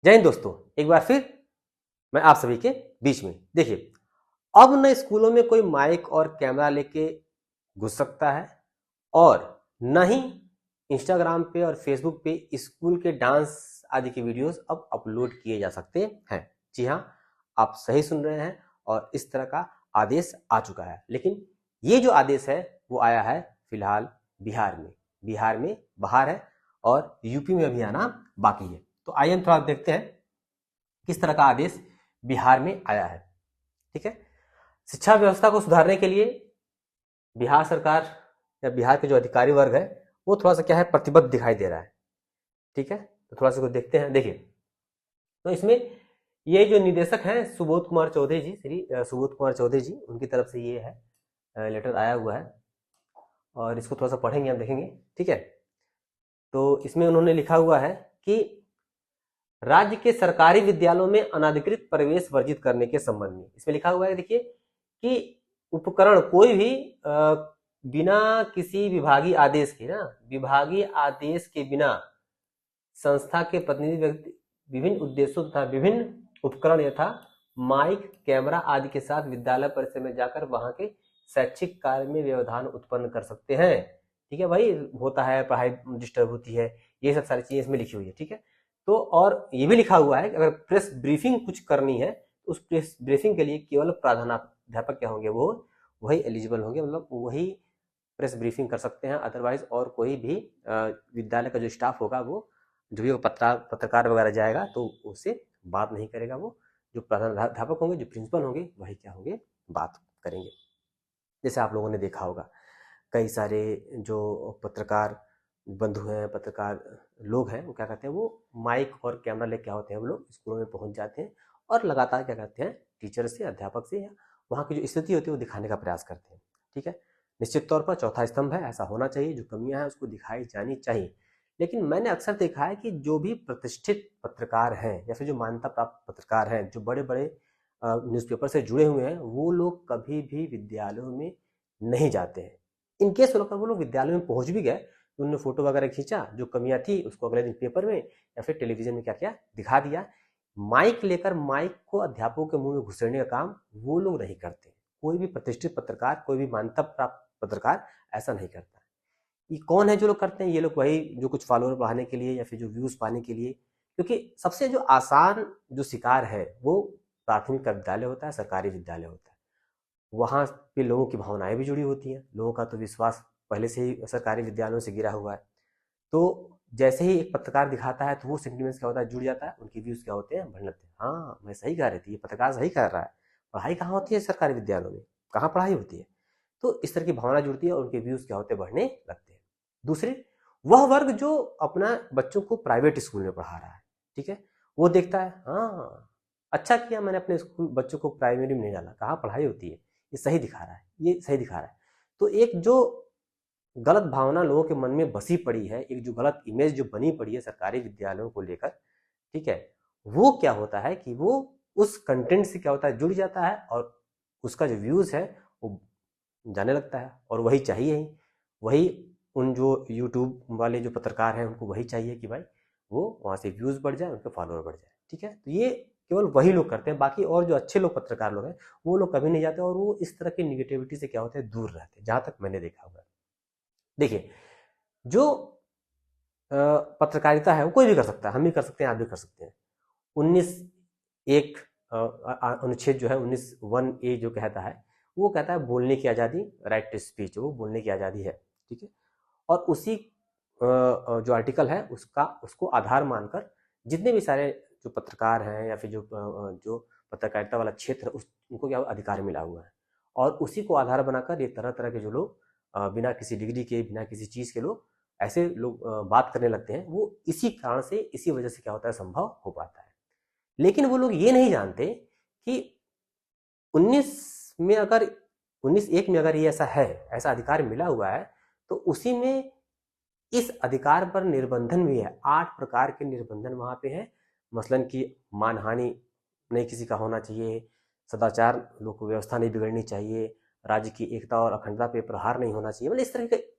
जय हिंद दोस्तों, एक बार फिर मैं आप सभी के बीच में। देखिए, अब न स्कूलों में कोई माइक और कैमरा लेके घुस सकता है और न ही इंस्टाग्राम पे और फेसबुक पे स्कूल के डांस आदि के वीडियोस अब अपलोड किए जा सकते हैं। जी हाँ, आप सही सुन रहे हैं और इस तरह का आदेश आ चुका है। लेकिन ये जो आदेश है वो आया है फिलहाल बिहार में बाहर है और यूपी में अभी आना बाकी है। तो आइए हम थोड़ा देखते हैं किस तरह का आदेश बिहार में आया है। ठीक है, शिक्षा व्यवस्था को सुधारने के लिए बिहार सरकार या बिहार के जो अधिकारी वर्ग है वो थोड़ा सा क्या है, प्रतिबद्ध दिखाई दे रहा है। ठीक है, तो थोड़ा सा कुछ देखते हैं। देखिए, तो इसमें ये जो निदेशक हैं सुबोध कुमार चौधरी जी, श्री सुबोध कुमार चौधरी जी, उनकी तरफ से ये है लेटर आया हुआ है और इसको थोड़ा सा पढ़ेंगे, हम देखेंगे। ठीक है, तो इसमें उन्होंने लिखा हुआ है कि राज्य के सरकारी विद्यालयों में अनाधिकृत प्रवेश वर्जित करने के संबंध में इसमें लिखा हुआ है। देखिए कि उपकरण कोई भी बिना किसी विभागीय आदेश के बिना संस्था के प्रतिनिधि व्यक्ति विभिन्न उद्देश्यों तथा विभिन्न उपकरण यथा माइक, कैमरा आदि के साथ विद्यालय परिसर में जाकर वहां के शैक्षिक कार्य में व्यवधान उत्पन्न कर सकते हैं। ठीक है भाई, होता है, पढ़ाई डिस्टर्ब होती है, ये सब सारी चीजें इसमें लिखी हुई है। ठीक है, तो और ये भी लिखा हुआ है कि अगर प्रेस ब्रीफिंग कुछ करनी है तो उस प्रेस ब्रीफिंग के लिए केवल प्रधानाध्यापक क्या होंगे, वो वही एलिजिबल होंगे, मतलब वही प्रेस ब्रीफिंग कर सकते हैं। अदरवाइज और कोई भी विद्यालय का जो स्टाफ होगा, वो जो भी पत्रकार वगैरह जाएगा तो उससे बात नहीं करेगा। वो जो प्रधानाध्यापक होंगे, जो प्रिंसिपल होंगे, वही क्या होंगे, बात करेंगे। जैसे आप लोगों ने देखा होगा कई सारे जो पत्रकार बंधु हैं, पत्रकार लोग हैं, वो क्या करते हैं, वो माइक और कैमरा लेके क्या होते हैं, वो लोग स्कूलों में पहुंच जाते हैं और लगातार क्या करते हैं, टीचर से, अध्यापक से या वहाँ की जो स्थिति होती है वो दिखाने का प्रयास करते हैं। ठीक है, निश्चित तौर पर चौथा स्तंभ है, ऐसा होना चाहिए, जो कमियां हैं उसको दिखाई जानी चाहिए। लेकिन मैंने अक्सर देखा है कि जो भी प्रतिष्ठित पत्रकार हैं या फिर जो मान्यता प्राप्त पत्रकार हैं, जो बड़े बड़े न्यूज़पेपर से जुड़े हुए हैं, वो लोग कभी भी विद्यालयों में नहीं जाते हैं। इनकेस वो लोग विद्यालय में पहुंच भी गए तो उन्होंने फोटो वगैरह खींचा, जो कमियां थी उसको अगले दिन पेपर में या फिर टेलीविजन में क्या किया, दिखा दिया। माइक लेकर माइक को अध्यापकों के मुंह में घुसेड़ने का काम वो लोग नहीं करते। कोई भी प्रतिष्ठित पत्रकार, कोई भी मान्यता प्राप्त पत्रकार ऐसा नहीं करता। ये कौन है जो लोग करते हैं? ये लोग वही जो कुछ फॉलोअर बढ़ाने के लिए या फिर जो व्यूज पाने के लिए, क्योंकि सबसे जो आसान जो शिकार है वो प्राथमिक विद्यालय होता है, सरकारी विद्यालय होता है। वहां पे लोगों की भावनाएं भी जुड़ी होती हैं, लोगों का तो विश्वास पहले से ही सरकारी विद्यालयों से गिरा हुआ है। तो जैसे ही एक पत्रकार दिखाता है तो वो सेंटिमेंट्स क्या होता है, जुड़ जाता है, उनके व्यूज क्या होते हैं, बढ़ने लगते हैं। हाँ, मैं सही कह रही थी, ये पत्रकार सही कर रहा है। पढ़ाई कहाँ होती है सरकारी विद्यालयों में, कहाँ पढ़ाई होती है? तो इस तरह की भावना जुड़ती है और उनके व्यूज क्या होते हैं, बढ़ने लगते हैं। दूसरे, वह वर्ग जो अपना बच्चों को प्राइवेट स्कूल में पढ़ा रहा है, ठीक है, वो देखता है, हाँ अच्छा किया मैंने अपने स्कूल बच्चों को प्राइमरी में नहीं डाला, कहाँ पढ़ाई होती है, ये सही दिखा रहा है, ये सही दिखा रहा है। तो एक जो गलत भावना लोगों के मन में बसी पड़ी है, एक जो गलत इमेज जो बनी पड़ी है सरकारी विद्यालयों को लेकर, ठीक है, वो क्या होता है कि वो उस कंटेंट से क्या होता है, जुड़ जाता है और उसका जो व्यूज है वो जाने लगता है। और वही चाहिए ही, वही उन जो यूट्यूब वाले जो पत्रकार हैं उनको वही चाहिए कि भाई वो वहाँ से व्यूज बढ़ जाए, उनके फॉलोअर बढ़ जाए। ठीक है, तो ये केवल वही लोग करते हैं, बाकी और जो अच्छे लोग पत्रकार लोग हैं वो लोग कभी नहीं जाते और वो इस तरह की निगेटिविटी से क्या होते हैं, दूर रहते हैं, जहां तक मैंने देखा हुआ है। देखिए, जो पत्रकारिता है वो कोई भी कर सकता है, हम भी कर सकते हैं, आप भी कर सकते हैं। 19(1) अनुच्छेद जो है 19(1)(a) जो कहता है, वो कहता है बोलने की आज़ादी, राइट टू स्पीच, वो बोलने की आज़ादी है। ठीक है, और उसी जो आर्टिकल है उसको आधार मानकर जितने भी सारे जो पत्रकार हैं या फिर जो पत्रकारिता वाला क्षेत्र है उनको क्या अधिकार मिला हुआ है। और उसी को आधार बनाकर ये तरह तरह के जो लोग बिना किसी डिग्री के, बिना किसी चीज़ के लोग ऐसे लोग बात करने लगते हैं, वो इसी कारण से, इसी वजह से क्या होता है, संभव हो पाता है। लेकिन वो लोग ये नहीं जानते कि 19(1) में अगर ये ऐसा है, ऐसा अधिकार मिला हुआ है, तो उसी में इस अधिकार पर निर्बंधन भी है। 8 प्रकार के निर्बंधन वहां पे है। मसलन की मानहानि नहीं किसी का होना चाहिए, सदाचार लोक व्यवस्था नहीं बिगड़नी चाहिए, राज्य की एकता और अखंडता पे प्रहार नहीं होना चाहिए। मतलब इस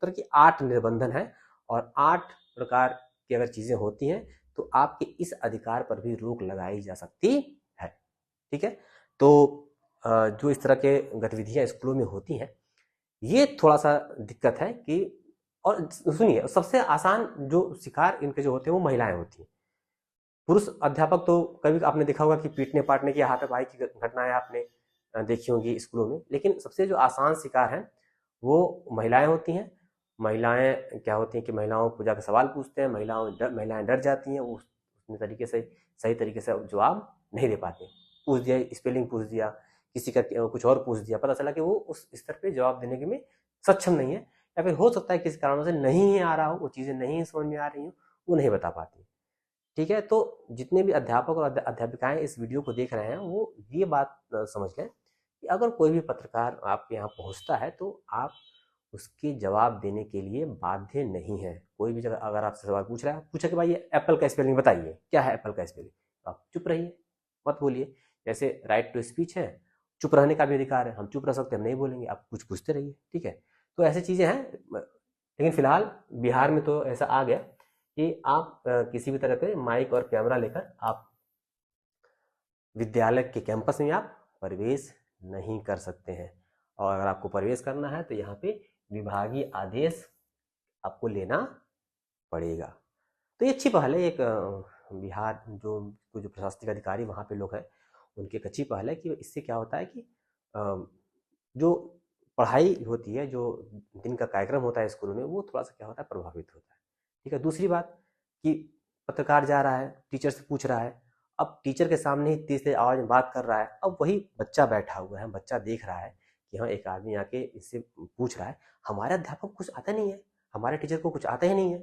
तरह की 8 निर्बंधन है और 8 प्रकार की अगर चीजें होती हैं तो आपके इस अधिकार पर भी रोक लगाई जा सकती है। ठीक है, तो जो इस तरह के गतिविधियां स्कूलों में होती हैं, ये थोड़ा सा दिक्कत है कि, और सुनिए, सबसे आसान जो शिकार इनके जो होते हैं वो महिलाएं होती हैं। पुरुष अध्यापक तो कभी आपने देखा होगा कि पीटने पाटने की, हाथापाई की घटनाएं आपने देखी होंगी स्कूलों में, लेकिन सबसे जो आसान शिकार है वो महिलाएं होती हैं। महिलाएं क्या होती हैं कि महिलाओं को जाकर सवाल पूछते हैं, महिलाएं डर जाती हैं, वो उस तरीके से सही तरीके से जवाब नहीं दे पाते। पूछ दिया, स्पेलिंग पूछ दिया, किसी का कुछ और पूछ दिया, पता चला कि वो उस स्तर पे जवाब देने के में सक्षम नहीं है, या फिर हो सकता है किसी कारणों से नहीं आ रहा हो, वो चीज़ें नहीं समझ में आ रही हो, वो नहीं बता पाती। ठीक है, तो जितने भी अध्यापक और अध्यापिकाएं इस वीडियो को देख रहे हैं वो ये बात समझ लें कि अगर कोई भी पत्रकार आपके यहाँ पहुँचता है तो आप उसके जवाब देने के लिए बाध्य नहीं है। कोई भी जगह अगर आपसे सवाल पूछ रहा है, पूछा कि भाई ये एप्पल का स्पेलिंग बताइए, क्या है एप्पल का स्पेलिंग, तो आप चुप रहिए, मत बोलिए। जैसे राइट टू स्पीच है, चुप रहने का भी अधिकार है, हम चुप रह सकते हैं, हम नहीं बोलेंगे, आप कुछ पूछते रहिए। ठीक है, तो ऐसी चीज़ें हैं, लेकिन फिलहाल बिहार में तो ऐसा आ गया कि आप किसी भी तरह के माइक और कैमरा लेकर आप विद्यालय के कैंपस में आप प्रवेश नहीं कर सकते हैं। और अगर आपको प्रवेश करना है तो यहाँ पे विभागीय आदेश आपको लेना पड़ेगा। तो ये अच्छी पहल है, एक बिहार जो प्रशासनिक अधिकारी वहाँ पे लोग हैं, उनकी एक अच्छी पहल है कि इससे क्या होता है कि जो पढ़ाई होती है, जो दिन का कार्यक्रम होता है स्कूल में, वो थोड़ा सा क्या होता है, प्रभावित होता है। ठीक है, दूसरी बात कि पत्रकार जा रहा है, टीचर से पूछ रहा है, अब टीचर के सामने ही तेज तेज आवाज में बात कर रहा है, अब वही बच्चा बैठा हुआ है, बच्चा देख रहा है कि हाँ एक आदमी आके इससे पूछ रहा है, हमारे अध्यापक को कुछ आता नहीं है, हमारे टीचर को कुछ आता ही नहीं है,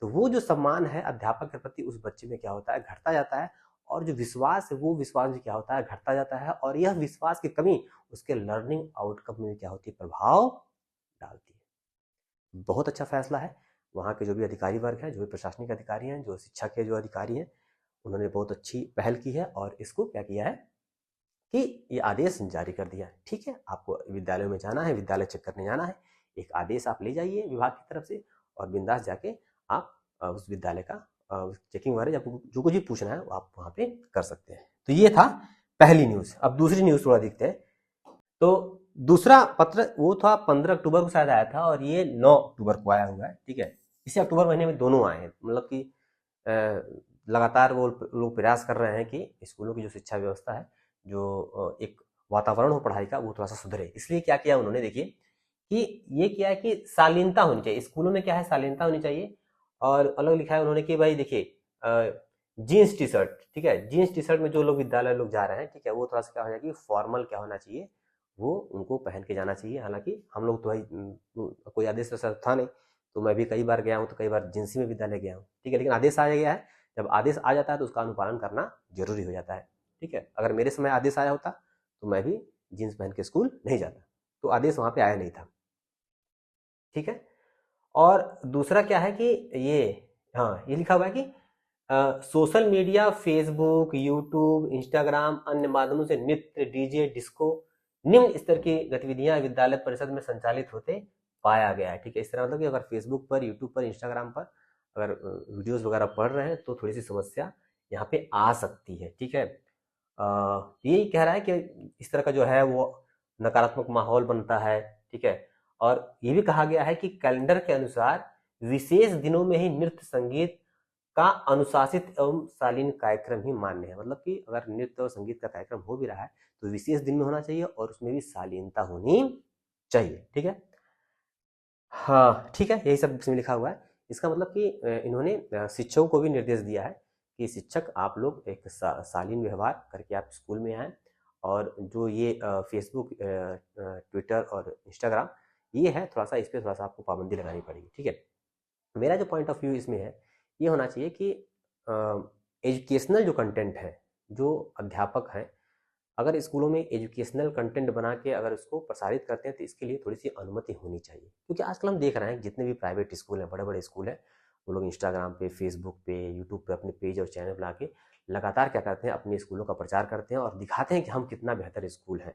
तो वो जो सम्मान है अध्यापक के प्रति उस बच्चे में क्या होता है, घटता जाता है, और जो विश्वास है वो विश्वास भी क्या होता है, घटता जाता है, और यह विश्वास की कमी उसके लर्निंग आउटकम में क्या होती है, प्रभाव डालती है। बहुत अच्छा फैसला है, वहाँ के जो भी अधिकारी वर्ग हैं, जो भी प्रशासनिक अधिकारी हैं, जो शिक्षा के जो अधिकारी हैं, उन्होंने बहुत अच्छी पहल की है और इसको क्या किया है कि ये आदेश जारी कर दिया है। ठीक है, आपको विद्यालय में जाना है, विद्यालय चेक करने जाना है, एक आदेश आप ले जाइए विभाग की तरफ से, और बिंदास जाके आप उस विद्यालय का चेकिंग वगैरह आपको जो कुछ भी पूछना है वो आप वहाँ पे कर सकते हैं। तो ये था पहली न्यूज़। अब दूसरी न्यूज़ थोड़ा देखते हैं। तो दूसरा पत्र वो था 15 अक्टूबर को शायद आया था, और ये 9 अक्टूबर को आया हुआ है। ठीक है, इसी अक्टूबर महीने में दोनों आए हैं, मतलब कि लगातार वो लोग प्रयास कर रहे हैं कि स्कूलों की जो शिक्षा व्यवस्था है, जो एक वातावरण हो पढ़ाई का, वो थोड़ा सा सुधरे। इसलिए क्या किया उन्होंने, देखिए कि ये किया है कि शालीनता होनी चाहिए स्कूलों में, क्या है, शालीनता होनी चाहिए। और अलग लिखा है उन्होंने कि भाई देखिए जीन्स टी शर्ट, ठीक है, जीन्स टी शर्ट में जो लोग विद्यालय लोग जा रहे हैं, ठीक है, वो थोड़ा सा क्या हो जाएगी, फॉर्मल क्या होना चाहिए, वो उनको पहन के जाना चाहिए। हालांकि हम लोग तो भाई कोई आदेश ऐसा था नहीं, तो मैं भी कई बार गया हूँ, तो कई बार जींस में विद्यालय गया हूँ। ठीक है, लेकिन आदेश आ गया है, जब आदेश आ जाता है तो उसका अनुपालन करना जरूरी हो जाता है। ठीक है, अगर मेरे समय आदेश आया होता तो मैं भी जीन्स पहन के स्कूल नहीं जाता, तो आदेश वहाँ पे आया नहीं था। ठीक है, और दूसरा क्या है कि ये, हाँ, ये लिखा हुआ है कि social media, Facebook, YouTube, Instagram, अन्य माध्यमों से नृत्य, डीजे, डिस्को, निम्न स्तर की गतिविधियां विद्यालय परिषद में संचालित होते पाया गया है। ठीक है, इस तरह मतलब कि अगर फेसबुक पर, यूट्यूब पर, इंस्टाग्राम पर अगर वीडियोस वगैरह पढ़ रहे हैं तो थोड़ी सी समस्या यहाँ पे आ सकती है। ठीक है, यही कह रहा है कि इस तरह का जो है वो नकारात्मक माहौल बनता है। ठीक है, और ये भी कहा गया है कि कैलेंडर के अनुसार विशेष दिनों में ही नृत्य, संगीत का अनुशासित एवं शालीन कार्यक्रम ही मान्य है। मतलब कि अगर नृत्य और संगीत का कार्यक्रम हो भी रहा है तो विशेष दिन में होना चाहिए और उसमें भी शालीनता होनी चाहिए। ठीक है, हाँ ठीक है, यही सब इसमें लिखा हुआ है। इसका मतलब कि इन्होंने शिक्षकों को भी निर्देश दिया है कि शिक्षक आप लोग एक शालीन व्यवहार करके आप स्कूल में आएँ, और जो ये फेसबुक, ट्विटर और इंस्टाग्राम ये है, थोड़ा सा इस पर थोड़ा सा आपको पाबंदी लगानी पड़ेगी। ठीक है, मेरा जो पॉइंट ऑफ व्यू इसमें है, ये होना चाहिए कि एजुकेशनल जो कंटेंट है, जो अध्यापक हैं, अगर स्कूलों में एजुकेशनल कंटेंट बना के अगर उसको प्रसारित करते हैं तो इसके लिए थोड़ी सी अनुमति होनी चाहिए। क्योंकि आजकल हम देख रहे हैं जितने भी प्राइवेट स्कूल हैं, बड़े बड़े स्कूल हैं, वो लोग इंस्टाग्राम पे, फेसबुक पे, यूट्यूब पे अपने पेज और चैनल बना के लगातार क्या करते हैं, अपने स्कूलों का प्रचार करते हैं और दिखाते हैं कि हम कितना बेहतर स्कूल है।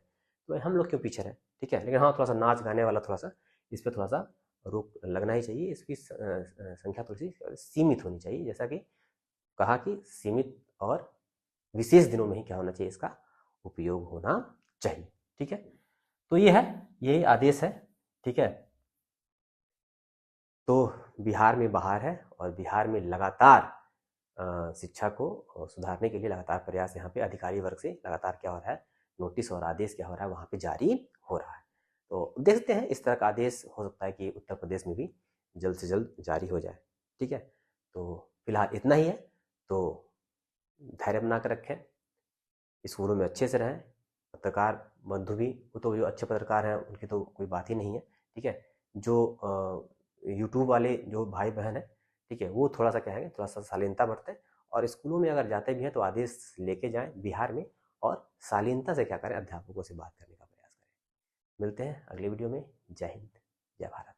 तो हम लोग क्यों पीछे रहें। ठीक है, लेकिन हाँ, थोड़ा सा नाच गाने वाला थोड़ा सा इस पर थोड़ा सा रोक लगना ही चाहिए। इसकी संख्या थोड़ी सी सीमित होनी चाहिए, जैसा कि कहा कि सीमित और विशेष दिनों में ही क्या होना चाहिए, इसका उपयोग होना चाहिए। ठीक है, तो ये है, यही आदेश है। ठीक है, तो बिहार में बहार है और बिहार में लगातार शिक्षा को सुधारने के लिए लगातार प्रयास यहाँ पे अधिकारी वर्ग से लगातार क्या हो रहा है, नोटिस और आदेश क्या हो रहा है वहाँ पे जारी हो रहा है। तो देखते हैं, इस तरह का आदेश हो सकता है कि उत्तर प्रदेश में भी जल्द से जल्द जारी हो जाए। ठीक है, तो फिलहाल इतना ही है। तो धैर्य बना कर रखें, स्कूलों में अच्छे से रहें। पत्रकार बंधु भी, वो तो जो अच्छे पत्रकार हैं उनकी तो कोई बात ही नहीं है। ठीक है, जो यूट्यूब वाले जो भाई बहन है, ठीक है, वो थोड़ा सा क्या है, थोड़ा सा शालीनता बरतें और स्कूलों में अगर जाते भी हैं तो आदेश लेके जाएं बिहार में, और शालीनता से क्या करें, अध्यापकों से बात करने का प्रयास करें। मिलते हैं अगले वीडियो में। जय हिंद, जय भारत।